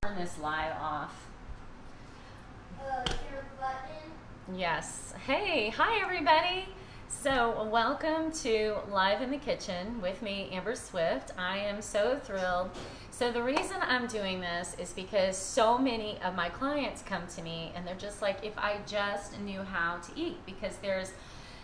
Turn this live off. Your button. Yes. Hey, hi everybody. So welcome to Live in the Kitchen with me, Amber Swift. I am so thrilled. So the reason I'm doing this is because so many of my clients come to me and they're just like, if I just knew how to eat, because there's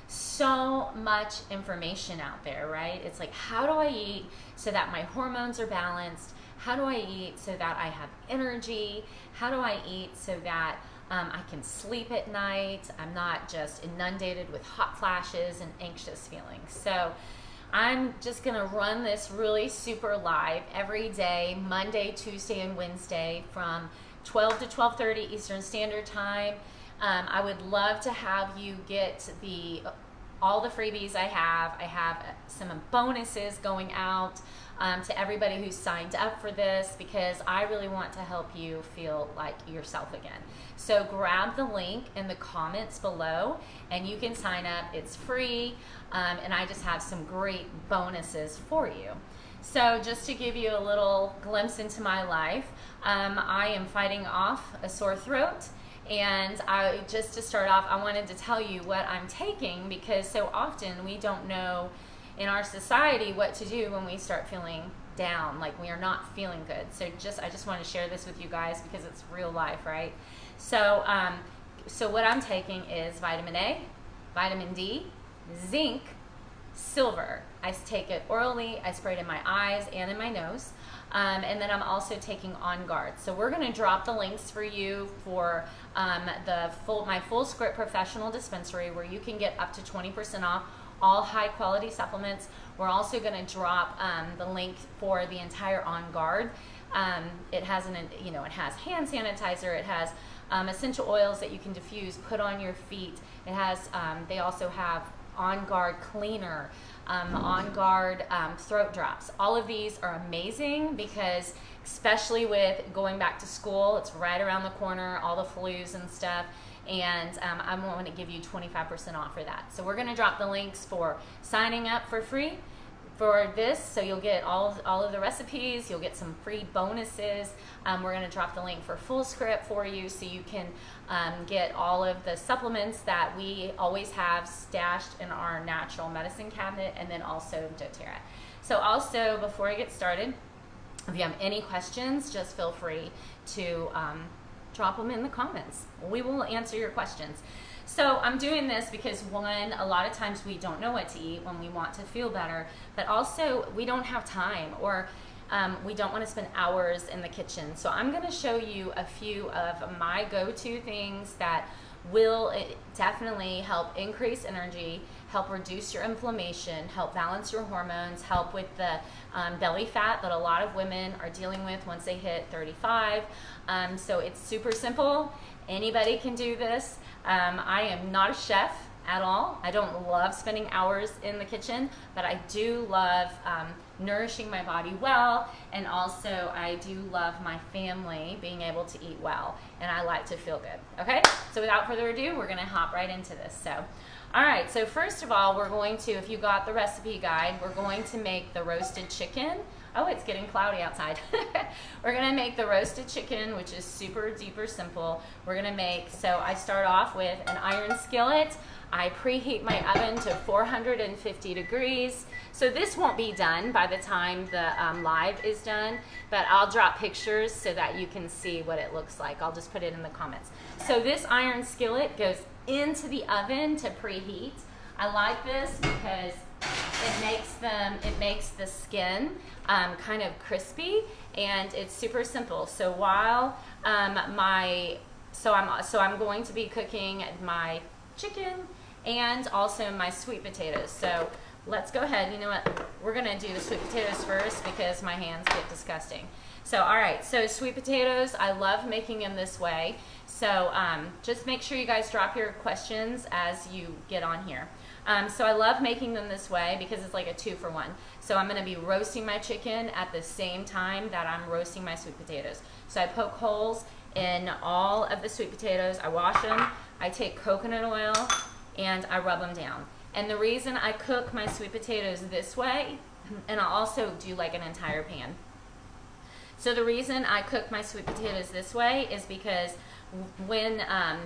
so much information out there, right? It's like, how do I eat so that my hormones are balanced? How do I eat so that I have energy? How do I eat so that I can sleep at night? I'm not just inundated with hot flashes and anxious feelings. So I'm just gonna run this really super live every day, Monday, Tuesday, and Wednesday from 12 to 12:30 Eastern Standard Time. I would love to have you get all the freebies I have. I have some bonuses going out to everybody who's signed up for this, because I really want to help you feel like yourself again. So grab the link in the comments below and you can sign up. It's free, and I just have some great bonuses for you. So just to give you a little glimpse into my life, I am fighting off a sore throat. And just to start off, I wanted to tell you what I'm taking, because so often we don't know in our society what to do when we start feeling down, like we are not feeling good. So I just want to share this with you guys because it's real life, right? So, so what I'm taking is vitamin A, vitamin D, zinc, silver. I take it orally, I spray it in my eyes and in my nose. And then I'm also taking On Guard. So we're going to drop the links for you for my full script professional dispensary, where you can get up to 20% off all high quality supplements. We're also going to drop the link for the entire On Guard. It has it has hand sanitizer. It has essential oils that you can diffuse, put on your feet. It has they also have On Guard cleaner, On Guard throat drops. All of these are amazing because, especially with going back to school, it's right around the corner, all the flus and stuff, and I'm going to give you 25% off for that. So we're going to drop the links for signing up for free for this, so you'll get all of the recipes, you'll get some free bonuses. We're going to drop the link for full script for you, so you can get all of the supplements that we always have stashed in our natural medicine cabinet, and then also doTERRA. So also, before I get started, if you have any questions, just feel free to drop them in the comments. We will answer your questions. So I'm doing this because, one, a lot of times we don't know what to eat when we want to feel better, but also we don't have time, or we don't want to spend hours in the kitchen. So I'm going to show you a few of my go-to things that will definitely help increase energy, help reduce your inflammation, help balance your hormones, help with the belly fat that a lot of women are dealing with once they hit 35. So it's super simple. Anybody can do this. I am not a chef at all. I don't love spending hours in the kitchen, but I do love nourishing my body well, and also I do love my family being able to eat well, and I like to feel good. Okay, so without further ado, we're going to hop right into this. So all right, so first of all, we're going to, if you got the recipe guide, we're going to make the roasted chicken. Oh, it's getting cloudy outside. We're gonna make the roasted chicken, which is super duper simple. We're gonna make, so I start off with an iron skillet. I preheat my oven to 450 degrees. So this won't be done by the time the live is done, but I'll drop pictures so that you can see what it looks like. I'll just put it in the comments. So this iron skillet goes into the oven to preheat. I like this because it makes the skin kind of crispy, and it's super simple. So while I'm going to be cooking my chicken and also my sweet potatoes. So let's go ahead. You know what? We're gonna do the sweet potatoes first because my hands get disgusting. So all right, so sweet potatoes, I love making them this way. So just make sure you guys drop your questions as you get on here. So I love making them this way because it's like a 2-for-1. So I'm going to be roasting my chicken at the same time that I'm roasting my sweet potatoes. So I poke holes in all of the sweet potatoes. I wash them. I take coconut oil and I rub them down. And the reason I cook my sweet potatoes this way, and I'll also do like an entire pan. So the reason I cook my sweet potatoes this way is because when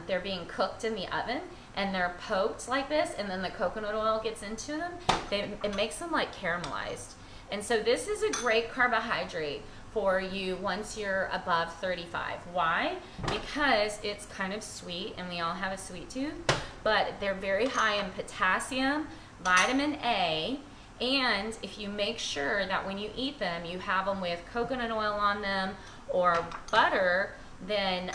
they're being cooked in the oven and they're poked like this, and then the coconut oil gets into them, it makes them like caramelized. And so this is a great carbohydrate for you once you're above 35. Why? Because it's kind of sweet, and we all have a sweet tooth, but they're very high in potassium, vitamin A, and if you make sure that when you eat them, you have them with coconut oil on them or butter, then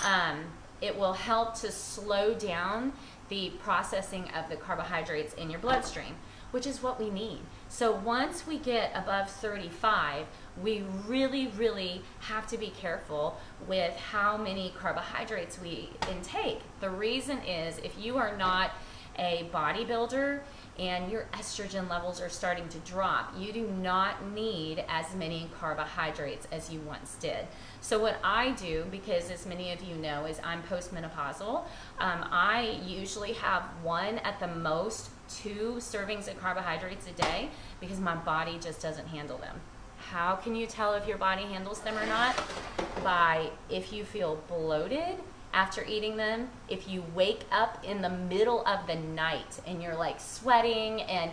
it will help to slow down the processing of the carbohydrates in your bloodstream, which is what we need. So once we get above 35, we really, really have to be careful with how many carbohydrates we intake. The reason is, if you are not a bodybuilder and your estrogen levels are starting to drop, you do not need as many carbohydrates as you once did. So what I do, because as many of you know, is I'm postmenopausal, I usually have 1 at the most 2 servings of carbohydrates a day, because my body just doesn't handle them. How can you tell if your body handles them or not? By if you feel bloated after eating them, if you wake up in the middle of the night and you're like sweating and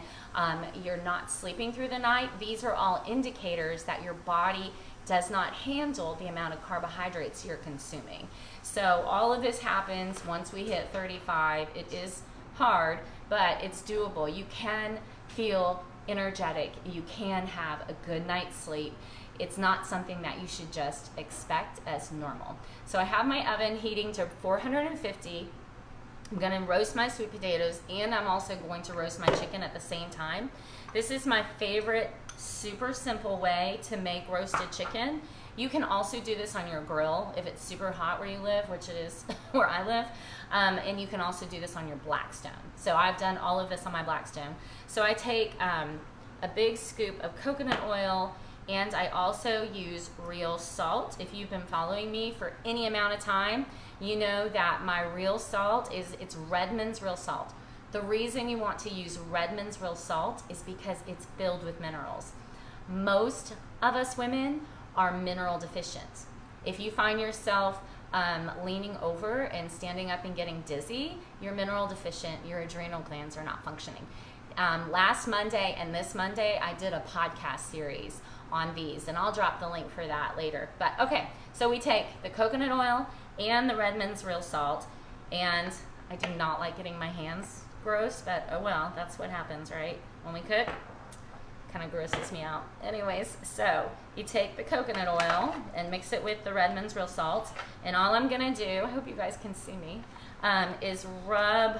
you're not sleeping through the night, these are all indicators that your body does not handle the amount of carbohydrates you're consuming. So all of this happens once we hit 35. It is hard, but it's doable. You can feel energetic. You can have a good night's sleep. It's not something that you should just expect as normal. So I have my oven heating to 450. I'm going to roast my sweet potatoes, and I'm also going to roast my chicken at the same time. This is my favorite super simple way to make roasted chicken. You can also do this on your grill if it's super hot where you live, which it is where I live. And you can also do this on your Blackstone. So I've done all of this on my Blackstone. So I take a big scoop of coconut oil, and I also use real salt. If you've been following me for any amount of time, you know that my real salt it's Redmond's real salt. The reason you want to use Redmond's real salt is because it's filled with minerals. Most of us women are mineral deficient. If you find yourself leaning over and standing up and getting dizzy, you're mineral deficient. Your adrenal glands are not functioning. Last Monday and this Monday, I did a podcast series on these, and I'll drop the link for that later. But okay, so we take the coconut oil and the Redmond's real salt, and I do not like getting my hands gross, but oh well, that's what happens, right? When we cook, kind of grosses me out. Anyways, so you take the coconut oil and mix it with the Redmond's real salt, and all I'm gonna do, I hope you guys can see me, is rub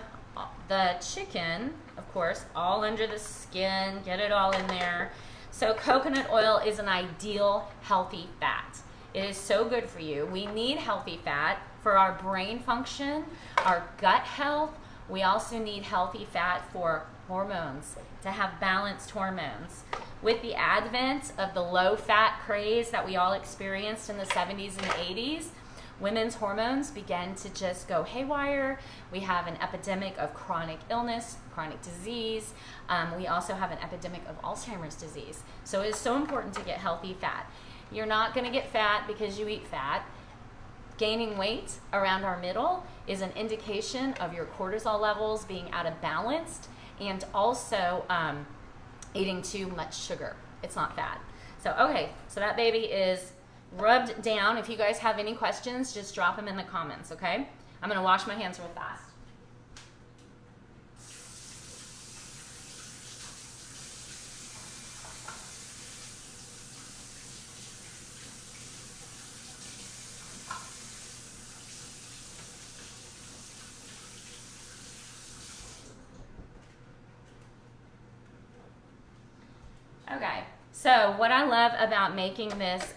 the chicken, of course, all under the skin, get it all in there. So coconut oil is an ideal healthy fat. It is so good for you. We need healthy fat for our brain function, our gut health. We also need healthy fat for hormones, to have balanced hormones. With the advent of the low-fat craze that we all experienced in the 70s and 80s, women's hormones began to just go haywire. We have an epidemic of chronic illness, chronic disease. We also have an epidemic of Alzheimer's disease. So it is so important to get healthy fat. You're not going to get fat because you eat fat. Gaining weight around our middle is an indication of your cortisol levels being out of balance, and also eating too much sugar. It's not fat. So okay, so that baby is rubbed down. If you guys have any questions, just drop them in the comments, okay? I'm gonna wash my hands real fast. Okay, so what I love about making this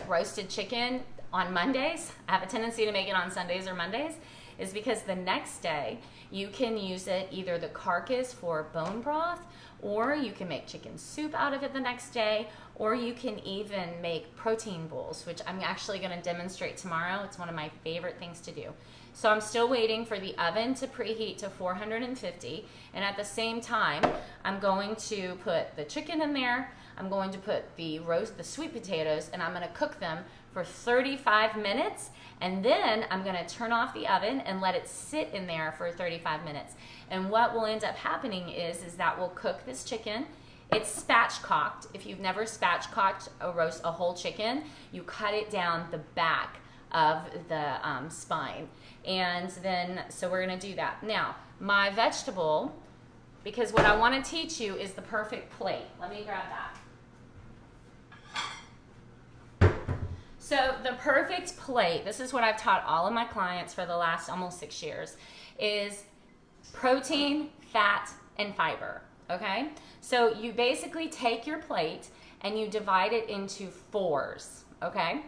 roasted chicken on Mondays, I have a tendency to make it on Sundays or Mondays, is because the next day you can use it, either the carcass for bone broth, or you can make chicken soup out of it the next day, or you can even make protein bowls, which I'm actually going to demonstrate tomorrow. It's one of my favorite things to do. So I'm still waiting for the oven to preheat to 450, and at the same time, I'm going to put the chicken in there. I'm going to put the sweet potatoes, and I'm going to cook them for 35 minutes, and then I'm going to turn off the oven and let it sit in there for 35 minutes. And what will end up happening is that we'll cook this chicken. It's spatchcocked. If you've never spatchcocked a whole chicken, you cut it down the back of the spine. And then, so we're going to do that. Now, my vegetable, because what I want to teach you is the perfect plate. Let me grab that. So the perfect plate, this is what I've taught all of my clients for the last almost 6 years, is protein, fat, and fiber, okay? So you basically take your plate and you divide it into 4s, okay?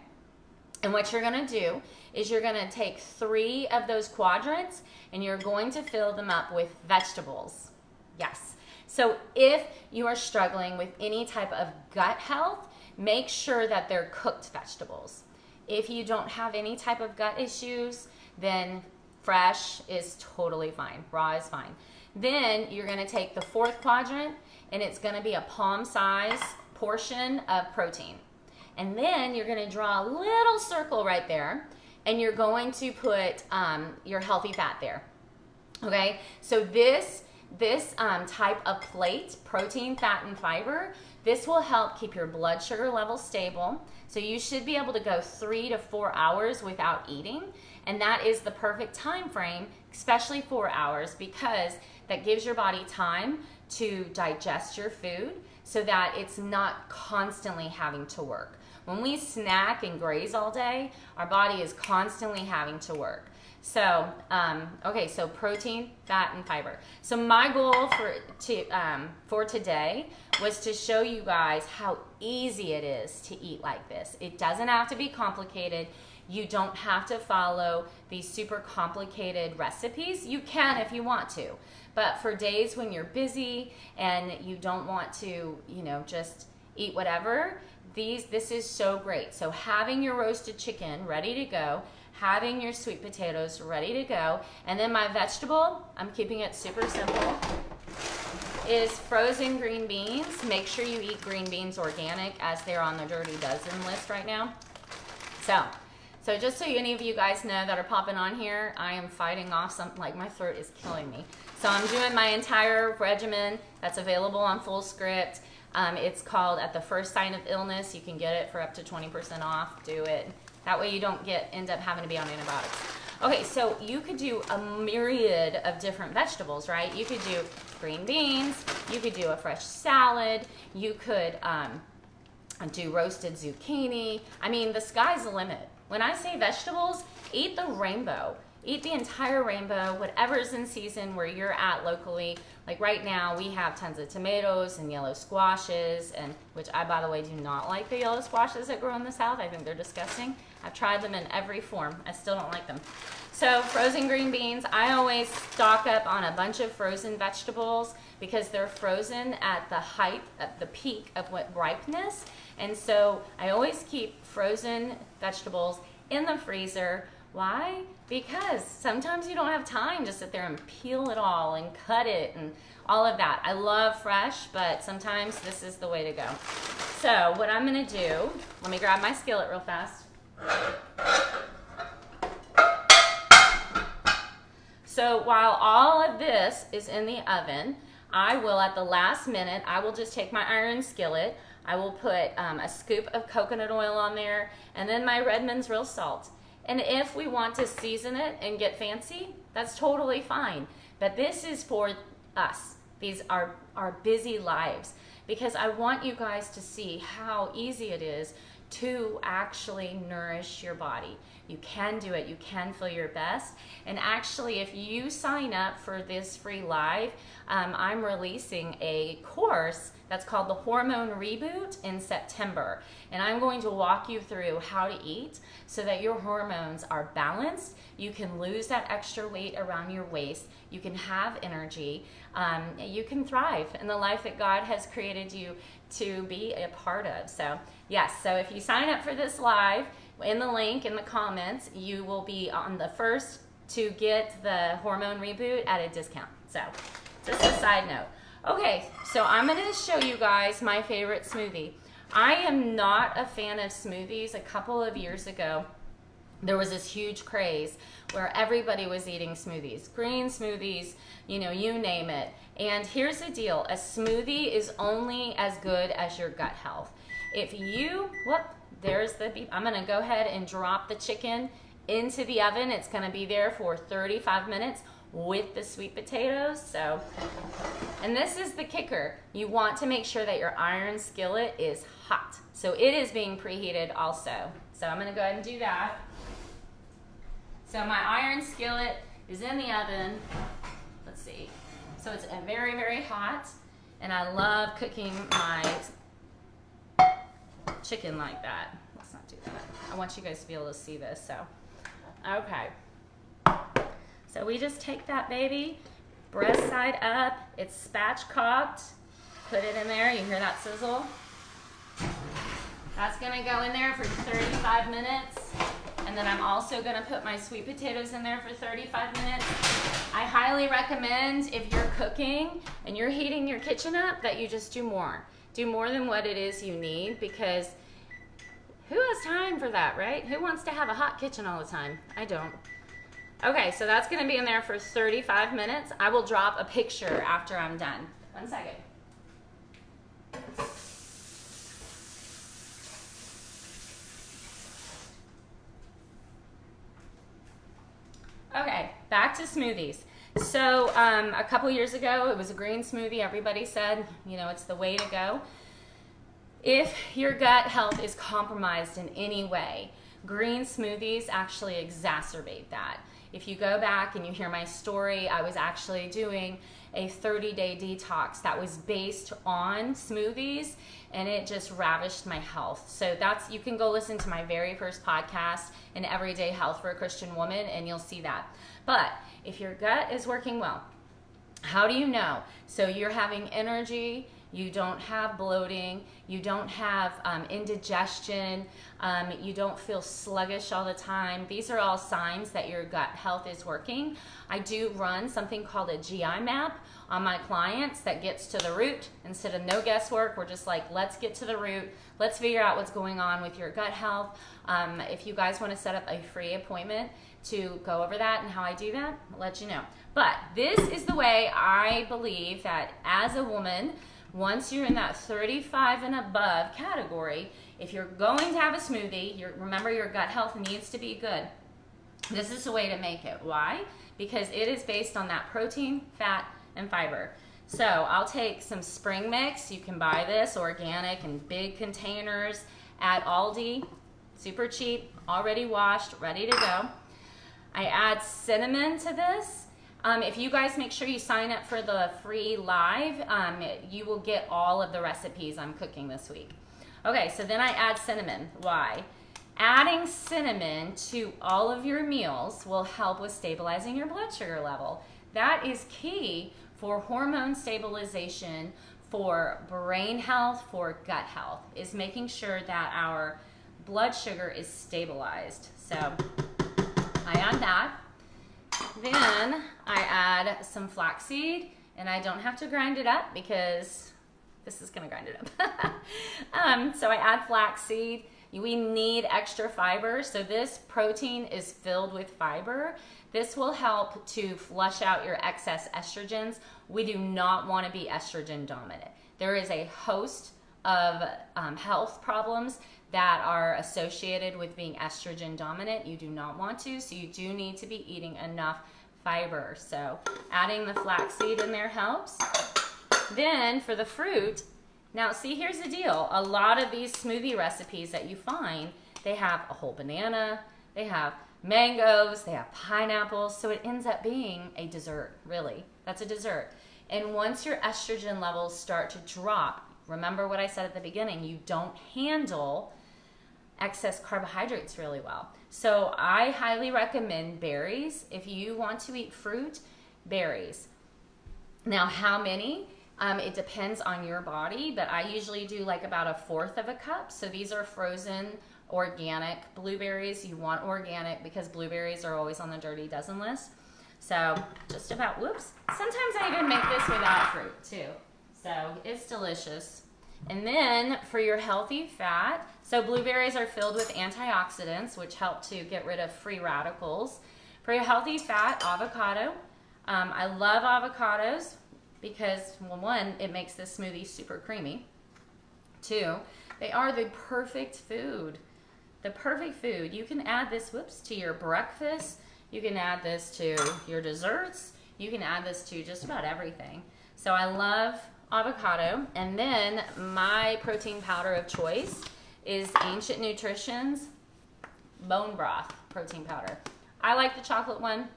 And what you're gonna do is you're gonna take 3 of those quadrants and you're going to fill them up with vegetables. Yes. So if you are struggling with any type of gut health, make sure that they're cooked vegetables. If you don't have any type of gut issues, then fresh is totally fine. Raw is fine. Then you're gonna take the 4th quadrant and it's gonna be a palm size portion of protein. And then you're going to draw a little circle right there, and you're going to put your healthy fat there. Okay, so this type of plate, protein, fat, and fiber, this will help keep your blood sugar level stable. So you should be able to go 3 to 4 hours without eating, and that is the perfect time frame, especially 4 hours, because that gives your body time to digest your food so that it's not constantly having to work. When we snack and graze all day, our body is constantly having to work. So, okay, so protein, fat, and fiber. So my goal for today was to show you guys how easy it is to eat like this. It doesn't have to be complicated. You don't have to follow these super complicated recipes. You can if you want to. But for days when you're busy and you don't want to, just eat whatever, this is so great. So having your roasted chicken ready to go, having your sweet potatoes ready to go, and then my vegetable, I'm keeping it super simple, is frozen green beans. Make sure you eat green beans organic, as they're on the Dirty Dozen list right now. So just so any of you guys know that are popping on here, I am fighting off something, like my throat is killing me. So I'm doing my entire regimen that's available on Fullscript. It's called At the First Sign of Illness. You can get it for up to 20% off. Do it. That way you don't end up having to be on antibiotics. Okay, so you could do a myriad of different vegetables, right? You could do green beans. You could do a fresh salad. You could do roasted zucchini. I mean, the sky's the limit. When I say vegetables, eat the rainbow. Eat the entire rainbow, whatever's in season where you're at locally. Like right now, we have tons of tomatoes and yellow squashes, and which I, by the way, do not like the yellow squashes that grow in the South. I think they're disgusting. I've tried them in every form. I still don't like them. So frozen green beans, I always stock up on a bunch of frozen vegetables because they're frozen at the peak of ripeness. And so I always keep frozen vegetables in the freezer. Why? Because sometimes you don't have time to sit there and peel it all and cut it and all of that. I love fresh, but sometimes this is the way to go. So what I'm gonna do, let me grab my skillet real fast. So while all of this is in the oven, I will, at the last minute, I will just take my iron skillet. I will put a scoop of coconut oil on there, and then my Redmond's real salt. And if we want to season it and get fancy, that's totally fine. But this is for us. These are our busy lives, because I want you guys to see how easy it is to actually nourish your body. You can do it. You can feel your best. And actually, if you sign up for this free live, I'm releasing a course that's called the Hormone Reboot in September. And I'm going to walk you through how to eat so that your hormones are balanced. You can lose that extra weight around your waist. You can have energy. You can thrive in the life that God has created you to be a part of. So yes, so if you sign up for this live, in the link in the comments, you will be on the first to get the hormone reboot at a discount. So just a side note. Okay, so I'm going to show you guys my favorite smoothie. I am not a fan of smoothies. A couple of years ago, there was this huge craze where everybody was eating smoothies, green smoothies, you know, you name it. And here's the deal, a smoothie is only as good as your gut health. If you, there's the beef. I'm gonna go ahead and drop the chicken into the oven. It's gonna be there for 35 minutes with the sweet potatoes. So, and this is the kicker. You want to make sure that your iron skillet is hot. So it is being preheated also. So I'm gonna go ahead and do that. So my iron skillet is in the oven. Let's see. So it's very, very hot. And I love cooking my chicken like that. Let's not do that. I want you guys to be able to see this. So, okay. So we just take that baby, breast side up. It's spatchcocked. Put it in there. You hear that sizzle? That's going to go in there for 35 minutes. And then I'm also going to put my sweet potatoes in there for 35 minutes. I highly recommend if you're cooking and you're heating your kitchen up that you just do more. Do more than what it is you need, because who has time for that, right? Who wants to have a hot kitchen all the time? I don't. Okay, so that's going to be in there for 35 minutes. I will drop a picture after I'm done. 1 second. Okay, back to smoothies. So a couple years ago, it was a green smoothie. Everybody said, you know, it's the way to go. If your gut health is compromised in any way, green smoothies actually exacerbate that. If you go back and you hear my story, I was actually doing a 30-day detox that was based on smoothies, and it just ravished my health. So you can go listen to my very first podcast, An Everyday Health for a Christian Woman, and you'll see that. But if your gut is working well, how do you know? So you're having energy, you don't have bloating, you don't have indigestion, you don't feel sluggish all the time. These are all signs that your gut health is working. I do run something called a GI map on my clients that gets to the root. Instead of no guesswork, we're just like, let's get to the root. Let's figure out what's going on with your gut health. If you guys want to set up a free appointment to go over that and how I do that, I'll let you know. But this is the way I believe that as a woman, once you're in that 35 and above category, if you're going to have a smoothie, remember your gut health needs to be good. This is the way to make it. Why? Because it is based on that protein, fat, and fiber. So I'll take some spring mix. You can buy this organic in big containers at Aldi. Super cheap, already washed, ready to go. I add cinnamon to this. If you guys make sure you sign up for the free live, you will get all of the recipes I'm cooking this week. Okay, so then I add cinnamon. Why? Adding cinnamon to all of your meals will help with stabilizing your blood sugar level. That is key for hormone stabilization, for brain health, for gut health, is making sure that our blood sugar is stabilized. So I add that. Then I add some flaxseed, and I don't have to grind it up because this is going to grind it up. So I add flaxseed. We need extra fiber, so this protein is filled with fiber. This will help to flush out your excess estrogens. We do not want to be estrogen dominant. There is a host of health problems that are associated with being estrogen dominant. You do not want to, so you do need to be eating enough fiber. So adding the flaxseed in there helps. Then for the fruit, now see, here's the deal. A lot of these smoothie recipes that you find, they have a whole banana, they have mangoes, they have pineapples, so it ends up being a dessert, really. That's a dessert. And once your estrogen levels start to drop, remember what I said at the beginning, you don't handle excess carbohydrates really well. So I highly recommend berries. If you want to eat fruit, berries. Now, how many? It depends on your body, but I usually do like about 1/4 of a cup. So these are frozen organic blueberries. You want organic because blueberries are always on the dirty dozen list. So just about, whoops. Sometimes I even make this without fruit too. So it's delicious. And then for your healthy fat, so blueberries are filled with antioxidants, which help to get rid of free radicals. For your healthy fat, avocado. I love avocados because, well, one, it makes this smoothie super creamy. Two, they are the perfect food. The perfect food. You can add this, to your breakfast. You can add this to your desserts. You can add this to just about everything. So I love avocado. And then my protein powder of choice is Ancient Nutrition's bone broth protein powder. I like the chocolate one.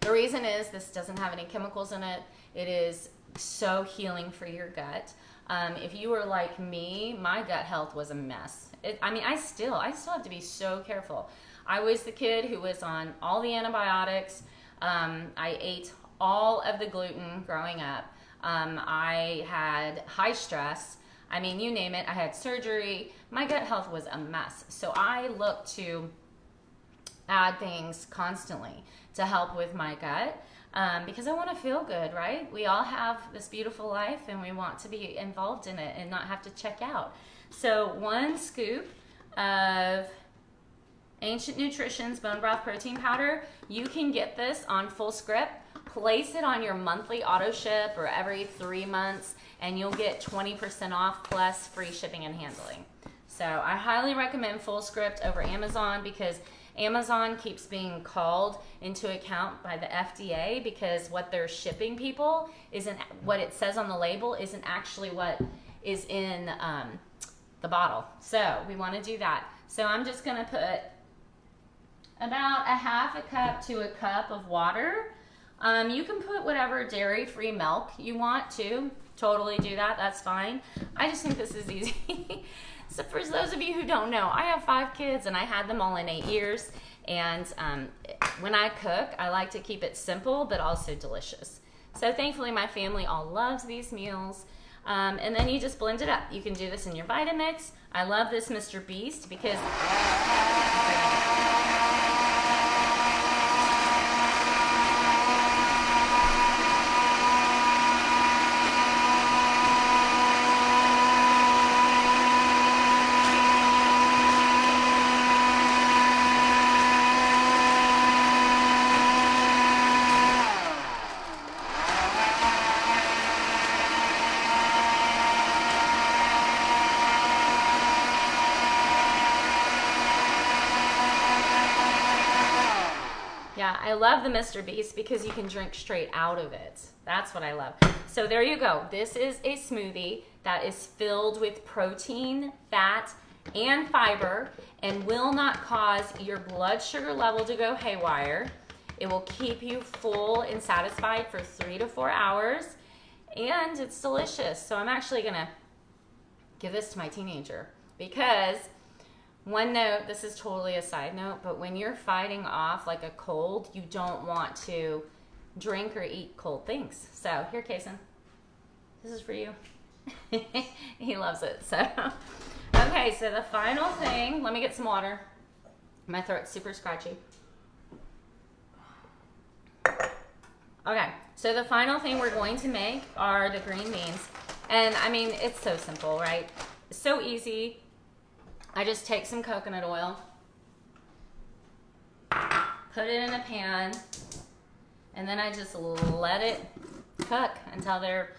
The reason is this doesn't have any chemicals in it. It is so healing for your gut. If you were like me, my gut health was a mess. I still have to be so careful. I was the kid who was on all the antibiotics. I ate all of the gluten growing up. I had high stress. I mean, you name it. I had surgery. My gut health was a mess. So I look to add things constantly to help with my gut because I want to feel good, right? We all have this beautiful life and we want to be involved in it and not have to check out. So 1 scoop of Ancient Nutrition's bone broth protein powder. You can get this on full script. Place it on your monthly auto ship or every 3 months and you'll get 20% off plus free shipping and handling. So I highly recommend full script over Amazon because Amazon keeps being called into account by the FDA because what they're shipping people isn't what it says on the label, isn't actually what is in the bottle. So we want to do that. So I'm just going to put about 1/2 cup to a cup of water. You can put whatever dairy-free milk you want to. Totally do that. That's fine. I just think this is easy. So for those of you who don't know, I have 5 kids and I had them all in 8 years. And when I cook, I like to keep it simple but also delicious. So thankfully my family all loves these meals. And then you just blend it up. You can do this in your Vitamix. I love this Mr. Beast because I love the Mr. Beast because you can drink straight out of it. That's what I love. So there you go. This is a smoothie that is filled with protein, fat, and fiber and will not cause your blood sugar level to go haywire. It will keep you full and satisfied for 3 to 4 hours. And it's delicious. So I'm actually going to give this to my teenager because one note, this is totally a side note, but when you're fighting off like a cold, you don't want to drink or eat cold things. So here, Kason, this is for you. He loves it. So, okay, so the final thing, let me get some water. My throat's super scratchy. Okay, so the final thing we're going to make are the green beans. And I mean, it's so simple, right? So easy. I just take some coconut oil, put it in a pan, and then I just let it cook until they're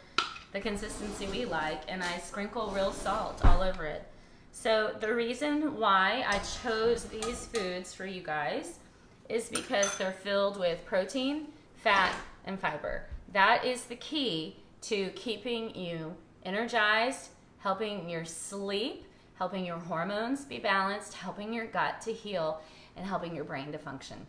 the consistency we like, and I sprinkle real salt all over it. So the reason why I chose these foods for you guys is because they're filled with protein, fat, and fiber. That is the key to keeping you energized, helping your sleep, helping your hormones be balanced, helping your gut to heal, and helping your brain to function.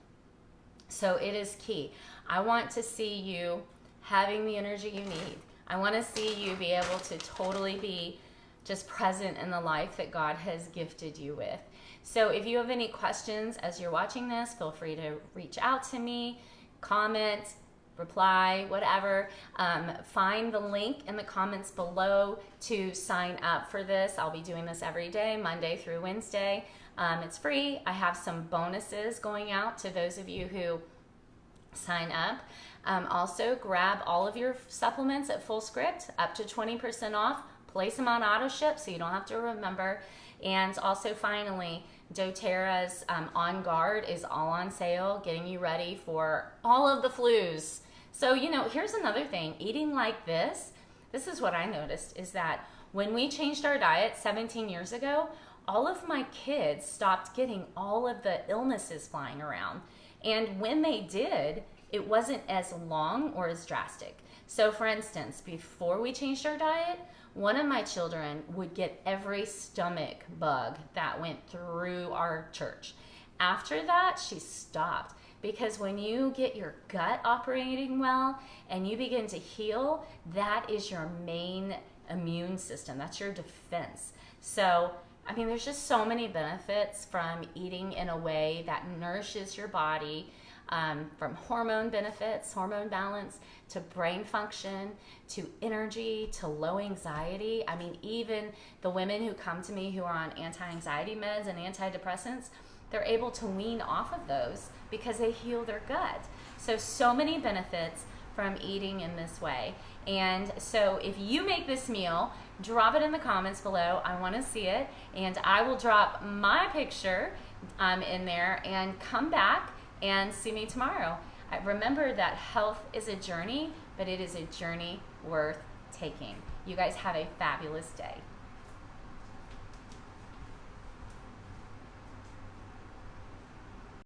So it is key. I want to see you having the energy you need. I want to see you be able to totally be just present in the life that God has gifted you with. So if you have any questions as you're watching this, feel free to reach out to me, comment, reply, whatever. Find the link in the comments below to sign up for this. I'll be doing this every day, Monday through Wednesday. It's free. I have some bonuses going out to those of you who sign up. Also, grab all of your supplements at full script, up to 20% off. Place them on auto ship so you don't have to remember. And also, finally, doTERRA's On Guard is all on sale, getting you ready for all of the flus. So, here's another thing. Eating like this is what I noticed, is that when we changed our diet 17 years ago, all of my kids stopped getting all of the illnesses flying around. And when they did, it wasn't as long or as drastic. So, for instance, before we changed our diet, one of my children would get every stomach bug that went through our church. After that, she stopped, because when you get your gut operating well and you begin to heal, that is your main immune system. That's your defense. So, there's just so many benefits from eating in a way that nourishes your body, from hormone benefits, hormone balance, to brain function, to energy, to low anxiety. Even the women who come to me who are on anti-anxiety meds and antidepressants, they're able to wean off of those because they heal their gut. So many benefits from eating in this way. And so if you make this meal, drop it in the comments below. I want to see it. And I will drop my picture in there, and come back and see me tomorrow. Remember that health is a journey, but it is a journey worth taking. You guys have a fabulous day.